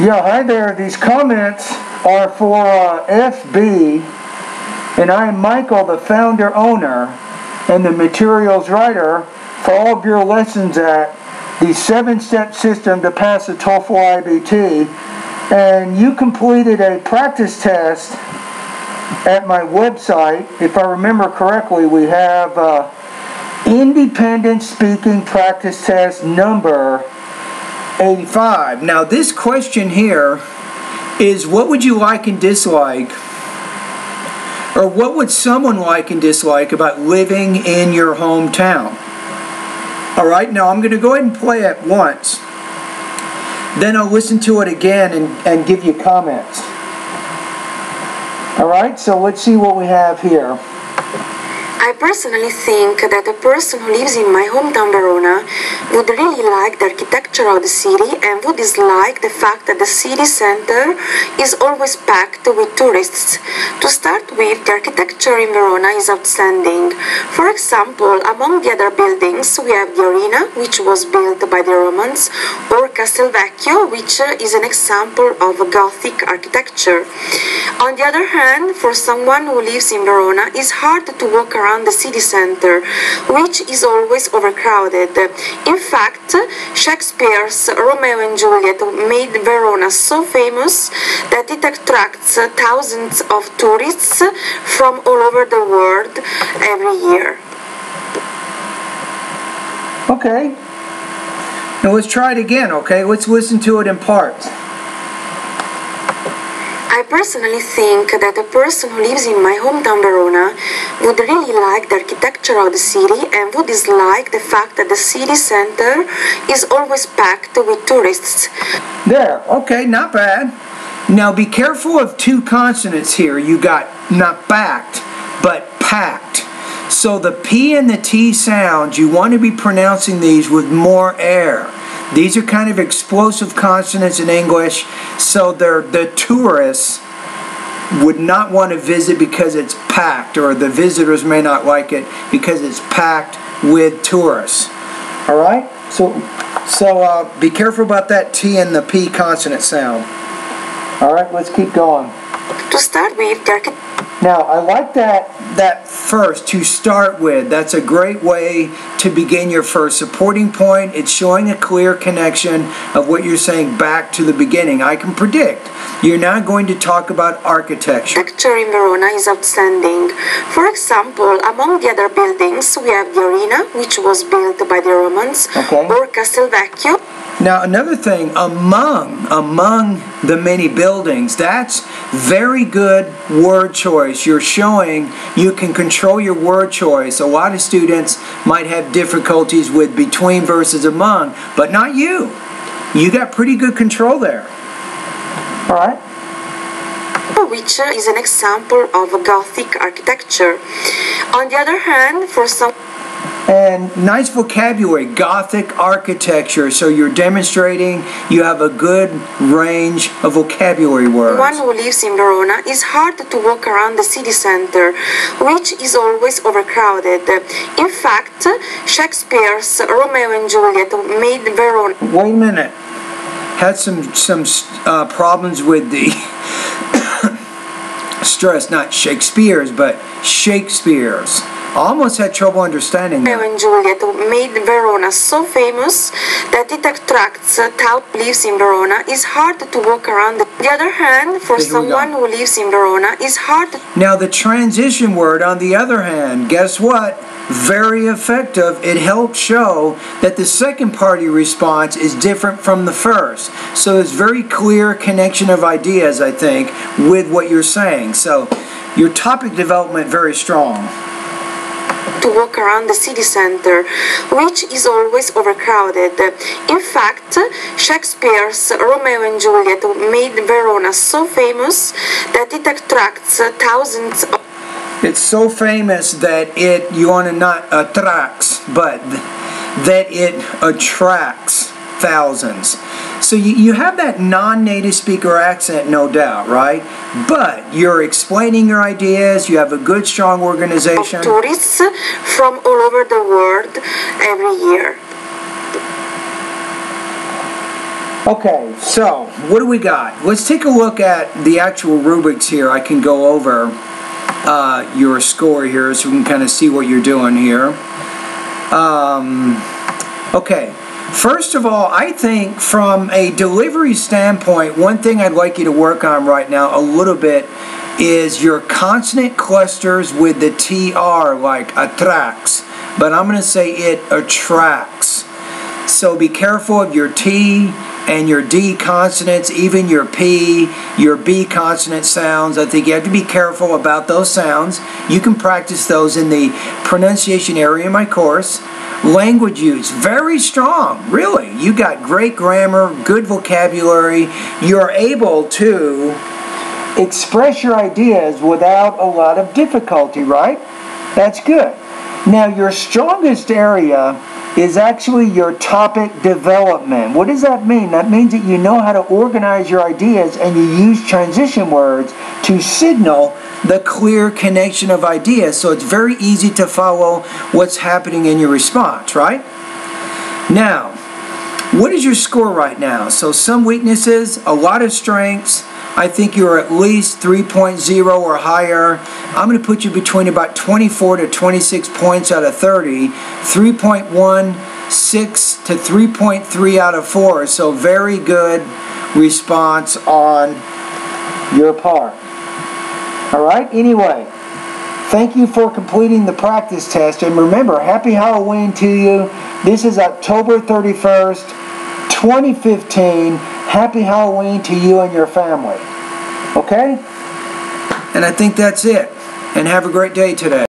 Yeah, hi there. These comments are for FB, and I am Michael, the founder, owner, and the materials writer for all of your lessons at the 7-step system to pass the TOEFL IBT. And you completed a practice test at my website. If I remember correctly, we have independent speaking practice test number 85. Now this question here is, what would you like and dislike, or what would someone like and dislike about living in your hometown? Alright, now I'm going to go ahead and play it once. Then I'll listen to it again and give you comments. Alright, so let's see what we have here. I personally think that a person who lives in my hometown Verona would really like the architecture of the city and would dislike the fact that the city center is always packed with tourists. To start with, the architecture in Verona is outstanding. For example, among the other buildings we have the Arena, which was built by the Romans, or Castelvecchio, which is an example of Gothic architecture. On the other hand, for someone who lives in Verona, it's hard to walk around the city center, which is always overcrowded. In fact, Shakespeare's Romeo and Juliet made Verona so famous that it attracts thousands of tourists from all over the world every year. Okay. Now let's try it again, okay? Let's listen to it in parts. I personally think that a person who lives in my hometown Verona would really like the architecture of the city and would dislike the fact that the city center is always packed with tourists. There, okay, not bad. Now be careful of two consonants here. You got not packed, but packed. So the P and the T sounds, you want to be pronouncing these with more air. These are kind of explosive consonants in English, so the tourists would not want to visit because it's packed, or the visitors may not like it because it's packed with tourists. Alright? So be careful about that T and the P consonant sound. Alright, let's keep going. To start with, now, I like that first, to start with. That's a great way to begin your first supporting point. It's showing a clear connection of what you're saying back to the beginning. I can predict you're not going to talk about architecture. Architecture in Verona is outstanding. For example, among the other buildings we have the Arena, which was built by the Romans, or Castelvecchio. Now another thing, among the many buildings, that's very good word choice. You're showing you can control your word choice. A lot of students might have difficulties with between versus among, but not you. You got pretty good control there. Alright. Which is an example of Gothic architecture. On the other hand, for some... And nice vocabulary, Gothic architecture, so you're demonstrating you have a good range of vocabulary words. One who lives in Verona, it's hard to walk around the city center, which is always overcrowded. In fact, Shakespeare's Romeo and Juliet made Verona... Wait a minute. Had some problems with the stress, not Shakespeare's, but Shakespeare's. I almost had trouble understanding that. Romeo and Juliet made Verona so famous that it attracts thousands who lives in Verona. It's hard to walk around. On the other hand, for someone who lives in Verona, it's hard to... Now the transition word, on the other hand, guess what? Very effective. It helps show that the second part of your response is different from the first. So there's very clear connection of ideas, I think, with what you're saying. So your topic development very strong. To walk around the city center, which is always overcrowded. In fact, Shakespeare's Romeo and Juliet made Verona so famous that it attracts thousands of... It's so famous that you want to not attracts, but that it attracts thousands. So you have that non-native speaker accent, no doubt, right? But you're explaining your ideas, you have a good, strong organization. Tourists from all over the world every year. Okay, so what do we got? Let's take a look at the actual rubrics here. I can go over your score here so we can kind of see what you're doing here. Okay, first of all, I think from a delivery standpoint, one thing I'd like you to work on right now a little bit is your consonant clusters with the TR, like attracts, but I'm going to say it attracts. So be careful of your T and your D consonants, even your P, your B consonant sounds. I think you have to be careful about those sounds. You can practice those in the pronunciation area in my course. Language use, very strong, really. You got great grammar, good vocabulary. You're able to express your ideas without a lot of difficulty, right? That's good. Now, your strongest area is actually your topic development. What does that mean? That means that you know how to organize your ideas and you use transition words to signal the clear connection of ideas, so it's very easy to follow what's happening in your response, right? Now, what is your score right now? So some weaknesses, a lot of strengths. I think you're at least 3.0 or higher. I'm going to put you between about 24 to 26 points out of 30. 3.16 to 3.3 out of 4. So very good response on your part. All right, anyway, thank you for completing the practice test. And remember, happy Halloween to you. This is October 31st, 2015. Happy Halloween to you and your family. Okay? And I think that's it. And have a great day today.